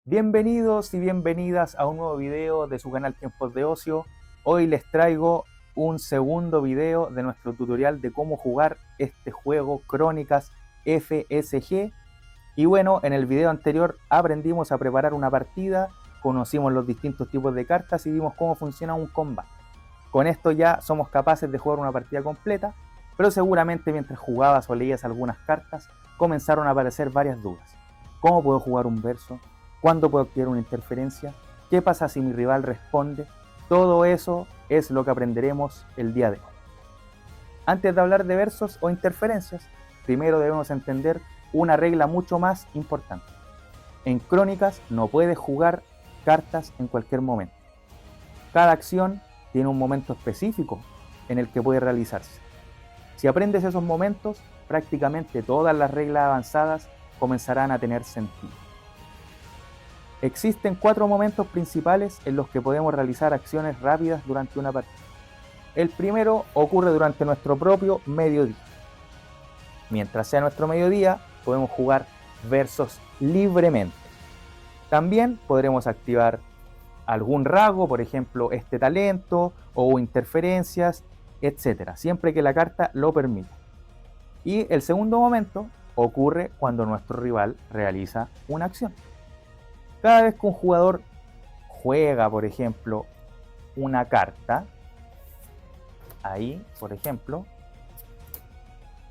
Bienvenidos y bienvenidas a un nuevo video de su canal Tiempos de Ocio. Hoy les traigo un segundo video de nuestro tutorial de cómo jugar este juego Crónicas FSG. Y bueno, en el video anterior aprendimos a preparar una partida, conocimos los distintos tipos de cartas y vimos cómo funciona un combate. Con esto ya somos capaces de jugar una partida completa, pero seguramente mientras jugabas o leías algunas cartas comenzaron a aparecer varias dudas. ¿Cómo puedo jugar un verso? ¿Cuándo puedo activar una interferencia? ¿Qué pasa si mi rival responde? Todo eso es lo que aprenderemos el día de hoy. Antes de hablar de versos o interferencias, primero debemos entender una regla mucho más importante. En Crónicas no puedes jugar cartas en cualquier momento. Cada acción tiene un momento específico en el que puede realizarse. Si aprendes esos momentos, prácticamente todas las reglas avanzadas comenzarán a tener sentido. Existen 4 momentos principales en los que podemos realizar acciones rápidas durante una partida. El primero ocurre durante nuestro propio mediodía. Mientras sea nuestro mediodía, podemos jugar versos libremente. También podremos activar algún rasgo, por ejemplo, este talento o interferencias, etc., siempre que la carta lo permita. Y el segundo momento ocurre cuando nuestro rival realiza una acción. Cada vez que un jugador juega, por ejemplo, una carta, ahí, por ejemplo,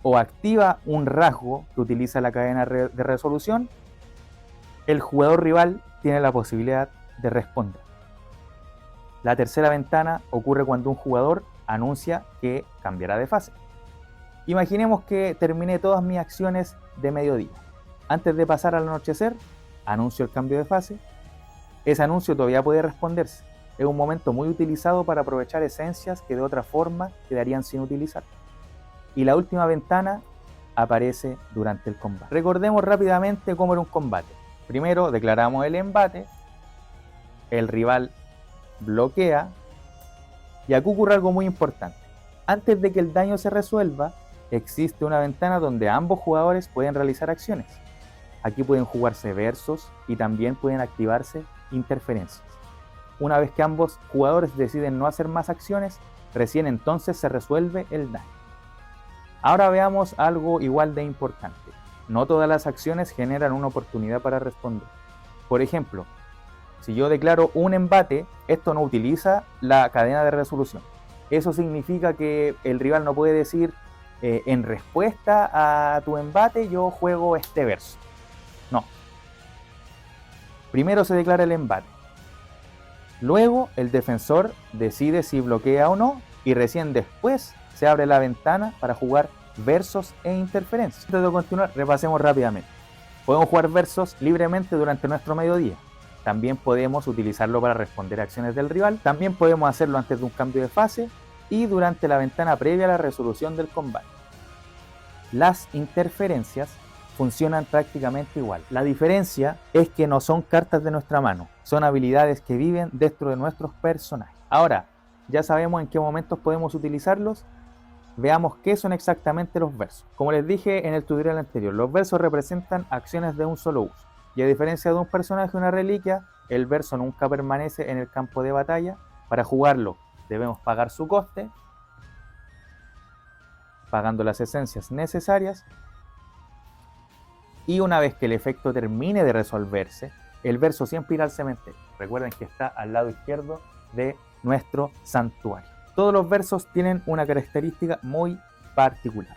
o activa un rasgo que utiliza la cadena de resolución, el jugador rival tiene la posibilidad de responder. La tercera ventana ocurre cuando un jugador anuncia que cambiará de fase. Imaginemos que terminé todas mis acciones de mediodía. Antes de pasar al anochecer, anuncio el cambio de fase. Ese anuncio todavía puede responderse. Es un momento muy utilizado para aprovechar esencias que de otra forma quedarían sin utilizar. Y la última ventana aparece durante el combate. Recordemos rápidamente cómo era un combate. Primero declaramos el embate, el rival bloquea, y aquí ocurre algo muy importante. Antes de que el daño se resuelva, existe una ventana donde ambos jugadores pueden realizar acciones. Aquí pueden jugarse versos y también pueden activarse interferencias. Una vez que ambos jugadores deciden no hacer más acciones, recién entonces se resuelve el daño. Ahora veamos algo igual de importante. No todas las acciones generan una oportunidad para responder. Por ejemplo, si yo declaro un embate, esto no utiliza la cadena de resolución. Eso significa que el rival no puede decir en respuesta a tu embate yo juego este verso. No. Primero se declara el embate. Luego el defensor decide si bloquea o no y recién después se abre la ventana para jugar versos e interferencias. Antes de continuar, repasemos rápidamente. Podemos jugar versos libremente durante nuestro mediodía. También podemos utilizarlo para responder a acciones del rival. También podemos hacerlo antes de un cambio de fase y durante la ventana previa a la resolución del combate. Las interferencias funcionan prácticamente igual. La diferencia es que no son cartas de nuestra mano, son habilidades que viven dentro de nuestros personajes. Ahora, ya sabemos en qué momentos podemos utilizarlos. Veamos qué son exactamente los versos. Como les dije en el tutorial anterior, los versos representan acciones de un solo uso. Y a diferencia de un personaje o una reliquia, el verso nunca permanece en el campo de batalla. Para jugarlo debemos pagar su coste, pagando las esencias necesarias. Y una vez que el efecto termine de resolverse, el verso siempre irá al cementerio. Recuerden que está al lado izquierdo de nuestro santuario. Todos los versos tienen una característica muy particular.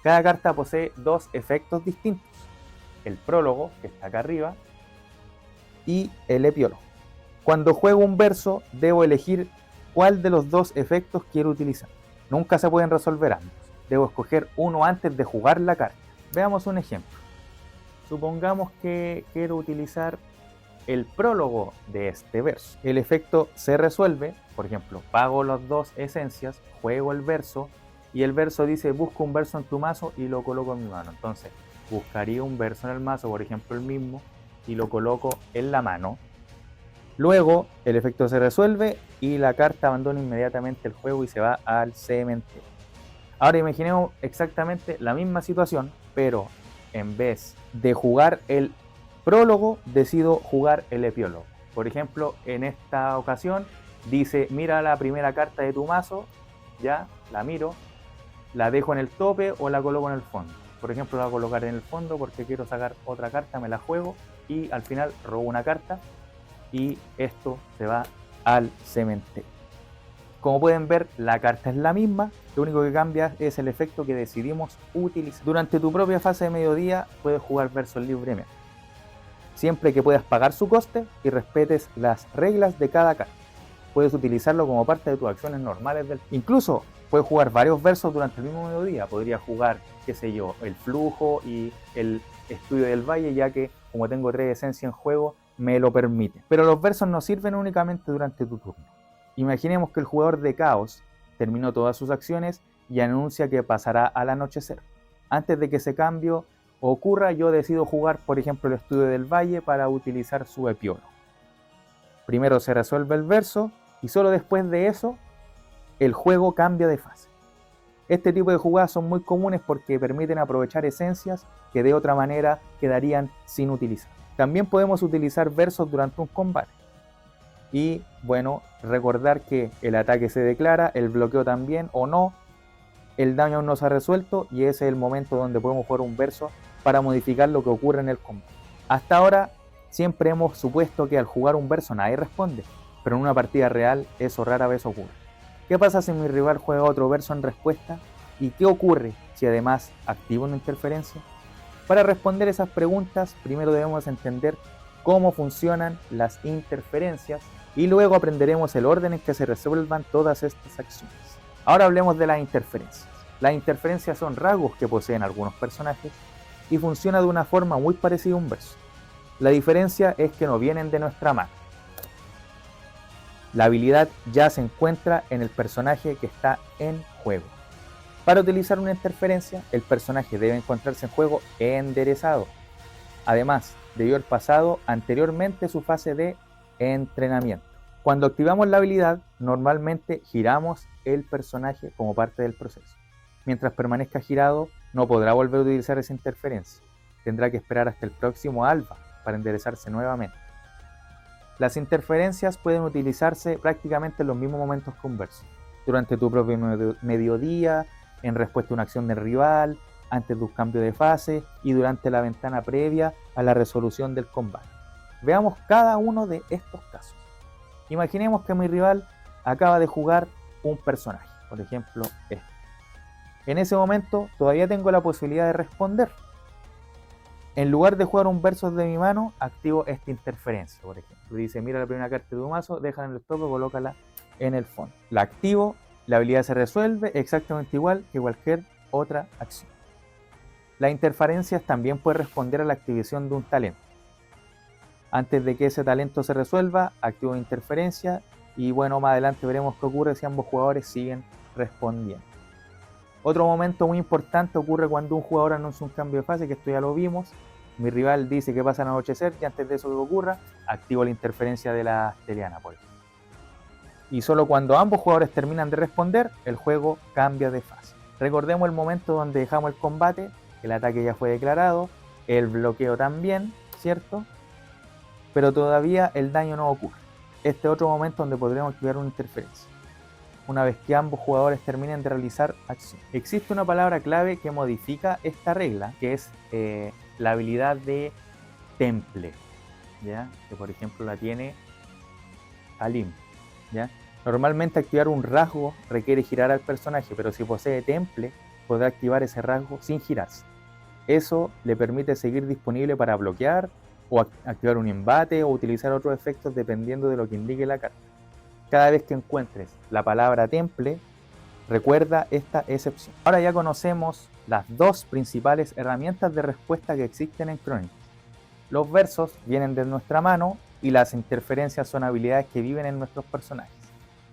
Cada carta posee 2 efectos distintos. El prólogo, que está acá arriba, y el epiólogo. Cuando juego un verso, debo elegir cuál de los 2 efectos quiero utilizar. Nunca se pueden resolver ambos. Debo escoger uno antes de jugar la carta. Veamos un ejemplo. Supongamos que quiero utilizar el prólogo de este verso. El efecto se resuelve, por ejemplo, pago las 2 esencias, juego el verso y el verso dice busco un verso en tu mazo y lo coloco en mi mano. Entonces buscaría un verso en el mazo, por ejemplo el mismo, y lo coloco en la mano. Luego el efecto se resuelve y la carta abandona inmediatamente el juego y se va al cementerio. Ahora imaginemos exactamente la misma situación, pero en vez de jugar el prólogo decido jugar el epílogo. Por ejemplo, en esta ocasión dice, mira la primera carta de tu mazo, ya, la miro, la dejo en el tope o la coloco en el fondo. Por ejemplo, la voy a colocar en el fondo porque quiero sacar otra carta, me la juego y al final robo una carta y esto se va al cementerio. Como pueden ver, la carta es la misma, lo único que cambia es el efecto que decidimos utilizar. Durante tu propia fase de mediodía puedes jugar versos libremente, siempre que puedas pagar su coste y respetes las reglas de cada carta. Puedes utilizarlo como parte de tus acciones normales incluso puedes jugar varios versos durante el mismo mediodía. Podría jugar, qué sé yo, el flujo y el estudio del valle, ya que como tengo 3 esencias en juego, me lo permite. Pero los versos no sirven únicamente durante tu turno. Imaginemos que el jugador de caos terminó todas sus acciones y anuncia que pasará al anochecer. Antes de que ese cambio ocurra, yo decido jugar, por ejemplo, el estudio del valle para utilizar su epílogo. Primero se resuelve el verso y solo después de eso el juego cambia de fase. Este tipo de jugadas son muy comunes porque permiten aprovechar esencias que de otra manera quedarían sin utilizar. También podemos utilizar versos durante un combate. Y bueno, recordar que el ataque se declara, el bloqueo también o no, el daño aún no se ha resuelto y ese es el momento donde podemos jugar un verso para modificar lo que ocurre en el combate. Hasta ahora siempre hemos supuesto que al jugar un verso nadie responde, pero en una partida real eso rara vez ocurre. ¿Qué pasa si mi rival juega otro verso en respuesta? ¿Y qué ocurre si además activo una interferencia? Para responder esas preguntas, primero debemos entender cómo funcionan las interferencias y luego aprenderemos el orden en que se resuelvan todas estas acciones. Ahora hablemos de las interferencias. Las interferencias son rasgos que poseen algunos personajes y funcionan de una forma muy parecida a un verso. La diferencia es que no vienen de nuestra mano. La habilidad ya se encuentra en el personaje que está en juego. Para utilizar una interferencia, el personaje debe encontrarse en juego enderezado. Además, debió haber pasado anteriormente su fase de entrenamiento. Cuando activamos la habilidad, normalmente giramos el personaje como parte del proceso. Mientras permanezca girado, no podrá volver a utilizar esa interferencia. Tendrá que esperar hasta el próximo alba para enderezarse nuevamente. Las interferencias pueden utilizarse prácticamente en los mismos momentos que un verso. Durante tu propio mediodía, en respuesta a una acción del rival, antes de un cambio de fase y durante la ventana previa a la resolución del combate. Veamos cada uno de estos casos. Imaginemos que mi rival acaba de jugar un personaje, por ejemplo este. En ese momento todavía tengo la posibilidad de responder. En lugar de jugar un verso de mi mano, activo esta interferencia, por ejemplo. Dice, mira la primera carta de tu mazo, déjala en el tope, colócala en el fondo. La activo, la habilidad se resuelve exactamente igual que cualquier otra acción. Las interferencias también pueden responder a la activación de un talento. Antes de que ese talento se resuelva, activo interferencia y bueno, más adelante veremos qué ocurre si ambos jugadores siguen respondiendo. Otro momento muy importante ocurre cuando un jugador anuncia un cambio de fase, que esto ya lo vimos. Mi rival dice que pasa al anochecer y antes de eso que ocurra, activo la interferencia de la Asteliana, por ejemplo. Y solo cuando ambos jugadores terminan de responder, el juego cambia de fase. Recordemos el momento donde dejamos el combate, el ataque ya fue declarado, el bloqueo también, ¿cierto? Pero todavía el daño no ocurre. Este es otro momento donde podremos activar una interferencia, una vez que ambos jugadores terminen de realizar acción. Existe una palabra clave que modifica esta regla, que es la habilidad de temple, ¿ya? Que por ejemplo la tiene Alim, ¿ya? Normalmente activar un rasgo requiere girar al personaje, pero si posee temple, podrá activar ese rasgo sin girarse. Eso le permite seguir disponible para bloquear o activar un embate o utilizar otros efectos dependiendo de lo que indique la carta. Cada vez que encuentres la palabra temple, recuerda esta excepción. Ahora ya conocemos las dos principales herramientas de respuesta que existen en Chronicles. Los versos vienen de nuestra mano y las interferencias son habilidades que viven en nuestros personajes.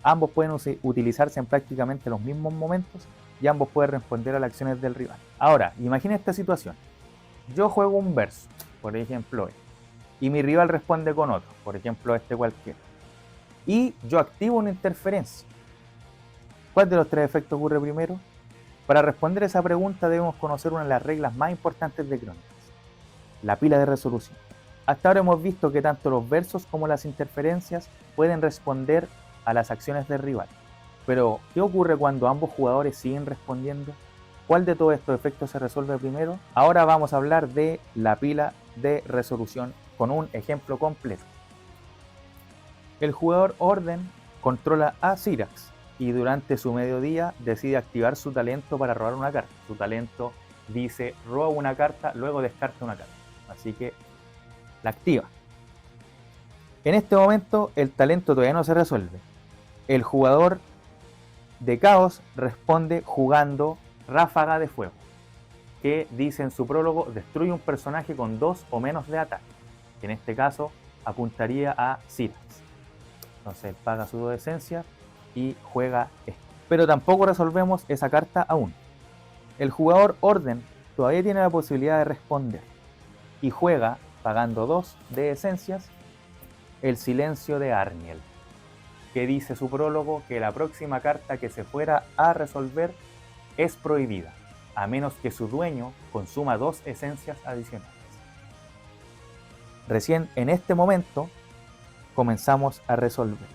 Ambos pueden utilizarse en prácticamente los mismos momentos y ambos pueden responder a las acciones del rival. Ahora, imagina esta situación. Yo juego un verso, por ejemplo este, y mi rival responde con otro, por ejemplo este cualquiera. Y yo activo una interferencia. ¿Cuál de los tres efectos ocurre primero? Para responder a esa pregunta debemos conocer una de las reglas más importantes de Chronicles, la pila de resolución. Hasta ahora hemos visto que tanto los versos como las interferencias pueden responder a las acciones del rival. Pero, ¿qué ocurre cuando ambos jugadores siguen respondiendo? ¿Cuál de todos estos efectos se resuelve primero? Ahora vamos a hablar de la pila de resolución con un ejemplo completo. El jugador Orden controla a Syrax y durante su mediodía decide activar su talento para robar una carta. Su talento dice roba una carta, luego descarta una carta. Así que la activa. En este momento el talento todavía no se resuelve. El jugador de Caos responde jugando Ráfaga de Fuego, que dice en su prólogo destruye un personaje con 2 o menos de ataque, que en este caso apuntaría a Syrax. Entonces paga su 2 de esencia y juega esto. Pero tampoco resolvemos esa carta aún. El jugador Orden todavía tiene la posibilidad de responder y juega, pagando 2 de esencias, el Silencio de Arniel, que dice su prólogo que la próxima carta que se fuera a resolver es prohibida, a menos que su dueño consuma 2 esencias adicionales. Recién en este momento comenzamos a resolver.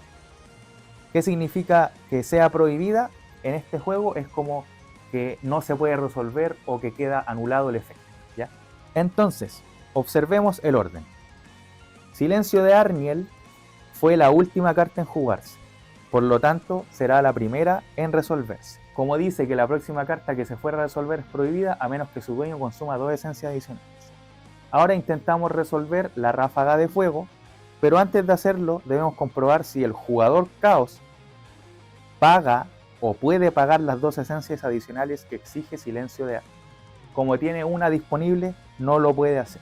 ¿Qué significa que sea prohibida? En este juego es como que no se puede resolver o que queda anulado el efecto, ¿ya? Entonces, observemos el orden. Silencio de Arniel fue la última carta en jugarse, por lo tanto será la primera en resolverse. Como dice que la próxima carta que se fuera a resolver es prohibida a menos que su dueño consuma 2 esencias adicionales. Ahora intentamos resolver la Ráfaga de Fuego, pero antes de hacerlo debemos comprobar si el jugador Caos paga o puede pagar las 2 esencias adicionales que exige Silencio de Arniel. Como tiene una disponible, no lo puede hacer.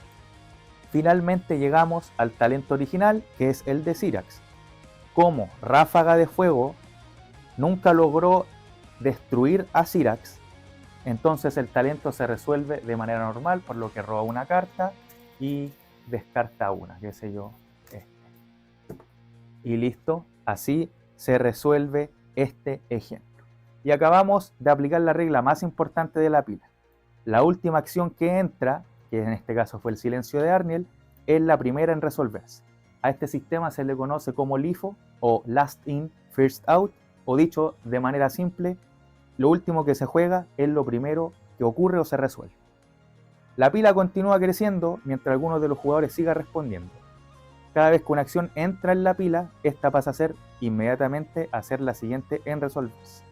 Finalmente llegamos al talento original, que es el de Syrax. Como Ráfaga de Fuego nunca logró destruir a Syrax, entonces el talento se resuelve de manera normal, por lo que roba una carta y descarta una, qué sé yo, y listo, así se resuelve este ejemplo. Y acabamos de aplicar la regla más importante de la pila. La última acción que entra, que en este caso fue el Silencio de Arniel, es la primera en resolverse. A este sistema se le conoce como LIFO o Last In, First Out, o dicho de manera simple, lo último que se juega es lo primero que ocurre o se resuelve. La pila continúa creciendo mientras algunos de los jugadores sigan respondiendo. Cada vez que una acción entra en la pila, esta pasa a ser inmediatamente a ser la siguiente en resolverse.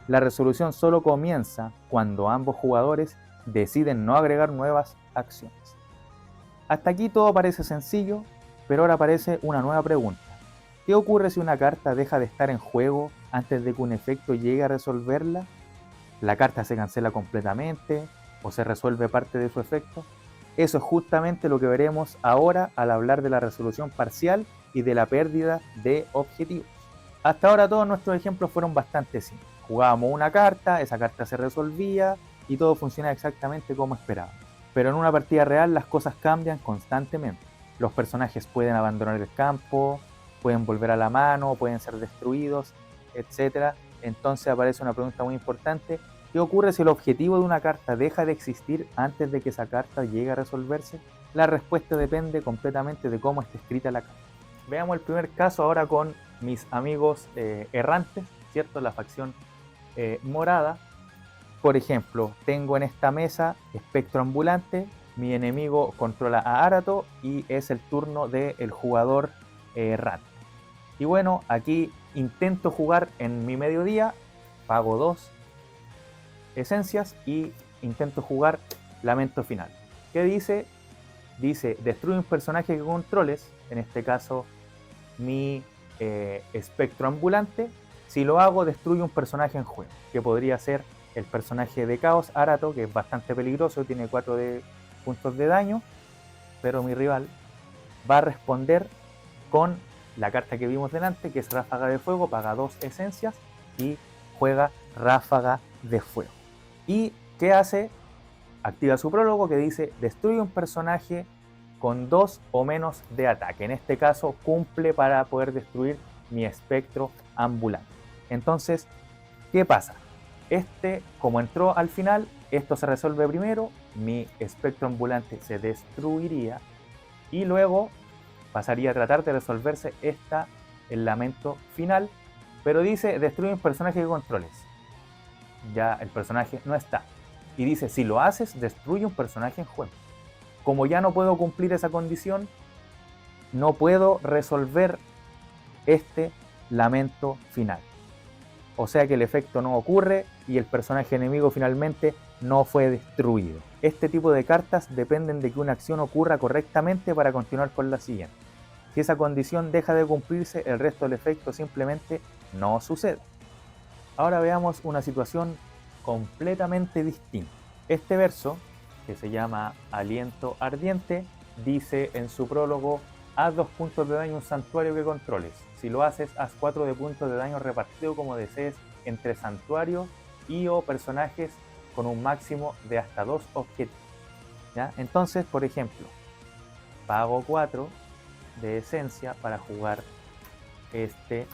La resolución solo comienza cuando ambos jugadores deciden no agregar nuevas acciones. Hasta aquí todo parece sencillo, pero ahora aparece una nueva pregunta. ¿Qué ocurre si una carta deja de estar en juego antes de que un efecto llegue a resolverla? ¿La carta se cancela completamente o se resuelve parte de su efecto? Eso es justamente lo que veremos ahora al hablar de la resolución parcial y de la pérdida de objetivos. Hasta ahora todos nuestros ejemplos fueron bastante simples. Jugábamos una carta, esa carta se resolvía y todo funcionaba exactamente como esperábamos. Pero en una partida real las cosas cambian constantemente. Los personajes pueden abandonar el campo, pueden volver a la mano, pueden ser destruidos, etc. Entonces aparece una pregunta muy importante. ¿Qué ocurre si el objetivo de una carta deja de existir antes de que esa carta llegue a resolverse? La respuesta depende completamente de cómo está escrita la carta. Veamos el primer caso ahora con mis amigos errantes, ¿cierto? La facción morada. Por ejemplo, tengo en esta mesa Espectro Ambulante, mi enemigo controla a Arato y es el turno del jugador errante. Y bueno, aquí intento jugar en mi mediodía, pago 2 esencias y intento jugar Lamento Final. ¿Qué dice? Dice, destruye un personaje que controles, en este caso mi Espectro Ambulante. Si lo hago, destruye un personaje en juego, que podría ser el personaje de Caos, Arato, que es bastante peligroso, tiene 4 puntos de daño, pero mi rival va a responder con la carta que vimos delante, que es Ráfaga de Fuego, paga 2 esencias y juega Ráfaga de Fuego. ¿Y qué hace? Activa su prólogo que dice, destruye un personaje con 2 o menos de ataque. En este caso cumple para poder destruir mi Espectro Ambulante. Entonces, ¿qué pasa? Como entró al final, esto se resuelve primero, mi Espectro Ambulante se destruiría Y luego pasaría a tratar de resolverse el lamento final, pero dice destruye un personaje que controles. Ya el personaje no está. Y dice, si lo haces, destruye un personaje en juego. Como ya no puedo cumplir esa condición, no puedo resolver este lamento final. O sea que el efecto no ocurre y el personaje enemigo finalmente no fue destruido. Este tipo de cartas dependen de que una acción ocurra correctamente para continuar con la siguiente. Si esa condición deja de cumplirse, el resto del efecto simplemente no sucede. Ahora veamos una situación completamente distinta. Este verso, que se llama Aliento Ardiente, dice en su prólogo: haz 2 puntos de daño a un santuario que controles. Si lo haces, haz 4 de puntos de daño repartido como desees entre santuarios y o personajes con un máximo de hasta 2 objetivos. ¿Ya? Entonces, por ejemplo, pago 4 de esencia para jugar este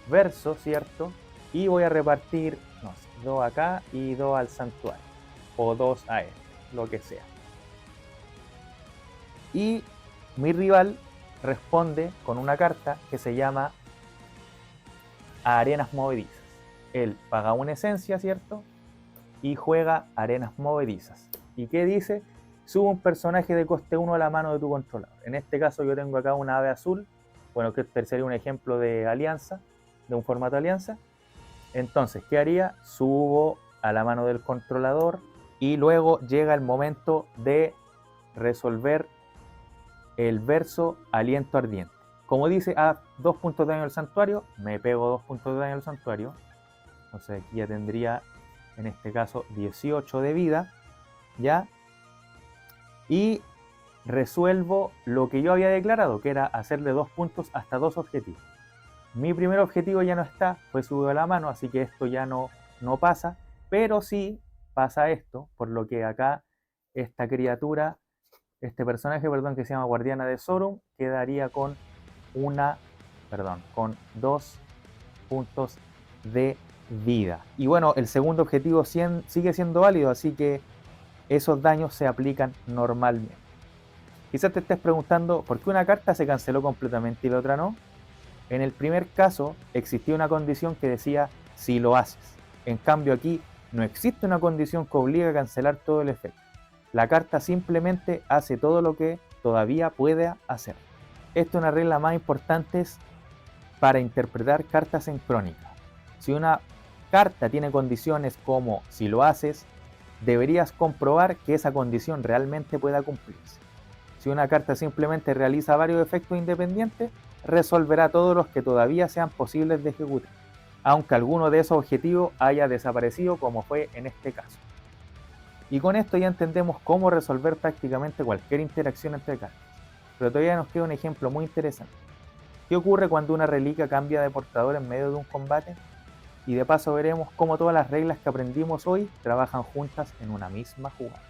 verso, ¿cierto? Y voy a repartir 2 acá y 2 al santuario. O 2 a este, lo que sea. Y mi rival responde con una carta que se llama Arenas Movedizas. Él paga una esencia, ¿cierto? Y juega Arenas Movedizas. ¿Y qué dice? Sube un personaje de coste 1 a la mano de tu controlador. En este caso yo tengo acá una ave azul. Bueno, que sería un ejemplo de alianza, de un formato alianza. Entonces, ¿qué haría? Subo a la mano del controlador y luego llega el momento de resolver el verso Aliento Ardiente. Como dice, a 2 puntos de daño al santuario, me pego 2 puntos de daño al santuario. Entonces aquí ya tendría, en este caso, 18 de vida, ¿ya? Y resuelvo lo que yo había declarado, que era hacerle 2 puntos hasta 2 objetivos. Mi primer objetivo ya no está, fue subido a la mano, así que esto ya no pasa, pero sí pasa esto, por lo que acá esta criatura, este personaje, que se llama Guardiana de Zorum, quedaría con con 2 puntos de vida. Y bueno, el segundo objetivo sigue siendo válido, así que esos daños se aplican normalmente. Quizás te estés preguntando por qué una carta se canceló completamente y la otra no. En el primer caso existía una condición que decía si lo haces. En cambio aquí no existe una condición que obligue a cancelar todo el efecto. La carta simplemente hace todo lo que todavía puede hacer. Esta es una regla más importante para interpretar cartas en crónica. Si una carta tiene condiciones como si lo haces, deberías comprobar que esa condición realmente pueda cumplirse. Si una carta simplemente realiza varios efectos independientes, resolverá todos los que todavía sean posibles de ejecutar, aunque alguno de esos objetivos haya desaparecido, como fue en este caso. Y con esto ya entendemos cómo resolver prácticamente cualquier interacción entre cartas. Pero todavía nos queda un ejemplo muy interesante. ¿Qué ocurre cuando una reliquia cambia de portador en medio de un combate? Y de paso veremos cómo todas las reglas que aprendimos hoy trabajan juntas en una misma jugada.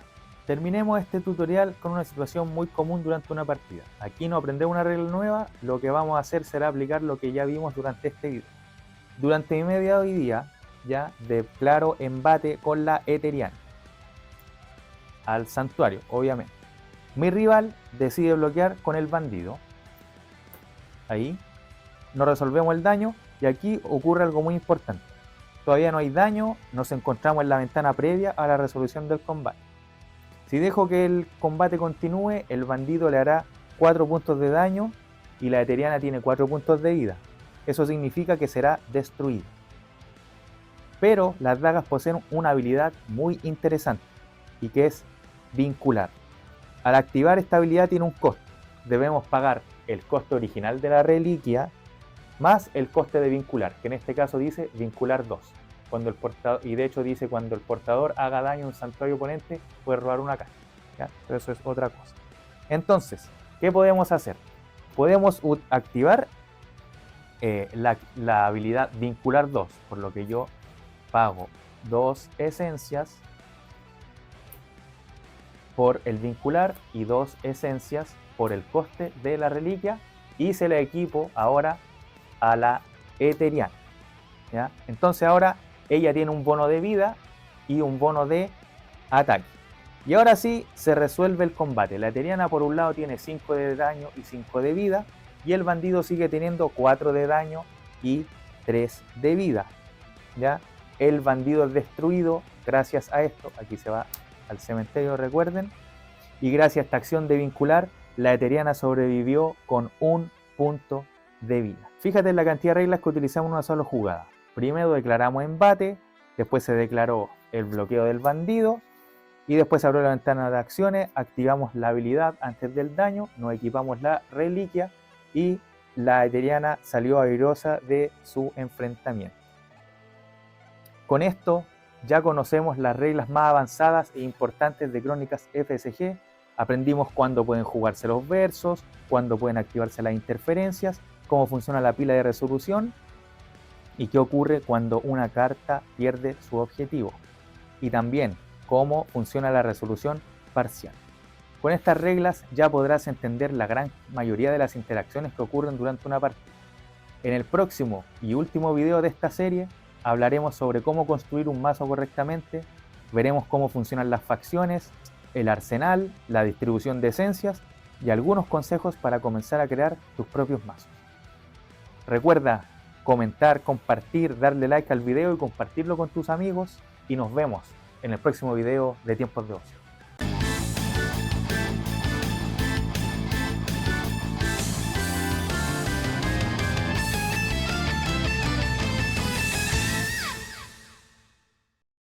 Terminemos este tutorial con una situación muy común durante una partida. Aquí no aprendemos una regla nueva, lo que vamos a hacer será aplicar lo que ya vimos durante este video. Durante mi media hoy día, ya declaro embate con la Eteriana al santuario, obviamente. Mi rival decide bloquear con el bandido. Ahí nos resolvemos el daño y aquí ocurre algo muy importante. Todavía no hay daño, nos encontramos en la ventana previa a la resolución del combate. Si dejo que el combate continúe, el bandido le hará 4 puntos de daño y la Eteriana tiene 4 puntos de vida. Eso significa que será destruida. Pero las dagas poseen una habilidad muy interesante y que es vincular. Al activar esta habilidad tiene un costo. Debemos pagar el coste original de la reliquia más el coste de vincular, que en este caso dice vincular 2. Cuando el portador, y de hecho dice cuando el portador haga daño a un santuario oponente, puede robar una carta, ¿ya? Pero eso es otra cosa. Entonces, ¿qué podemos hacer? Podemos activar la habilidad vincular 2, por lo que yo pago 2 esencias por el vincular y 2 esencias por el coste de la reliquia y se la equipo ahora a la Eteriana, ¿ya? Entonces ahora ella tiene un bono de vida y un bono de ataque. Y ahora sí, se resuelve el combate. La Eteriana por un lado tiene 5 de daño y 5 de vida, y el bandido sigue teniendo 4 de daño y 3 de vida. ¿Ya? El bandido es destruido gracias a esto. Aquí se va al cementerio, recuerden. Y gracias a esta acción de vincular, la Eteriana sobrevivió con 1 punto de vida. Fíjate en la cantidad de reglas que utilizamos en una sola jugada. Primero declaramos embate, después se declaró el bloqueo del bandido, y después abrió la ventana de acciones, activamos la habilidad antes del daño, nos equipamos la reliquia y la Eteriana salió airosa de su enfrentamiento. Con esto ya conocemos las reglas más avanzadas e importantes de Crónicas FSG. Aprendimos cuándo pueden jugarse los versos, cuándo pueden activarse las interferencias, cómo funciona la pila de resolución y qué ocurre cuando una carta pierde su objetivo. Y también cómo funciona la resolución parcial. Con estas reglas ya podrás entender la gran mayoría de las interacciones que ocurren durante una partida. En el próximo y último video de esta serie hablaremos sobre cómo construir un mazo correctamente, veremos cómo funcionan las facciones, el arsenal, la distribución de esencias y algunos consejos para comenzar a crear tus propios mazos. Recuerda comentar, compartir, darle like al video y compartirlo con tus amigos y nos vemos en el próximo video de Tiempos de Ocio.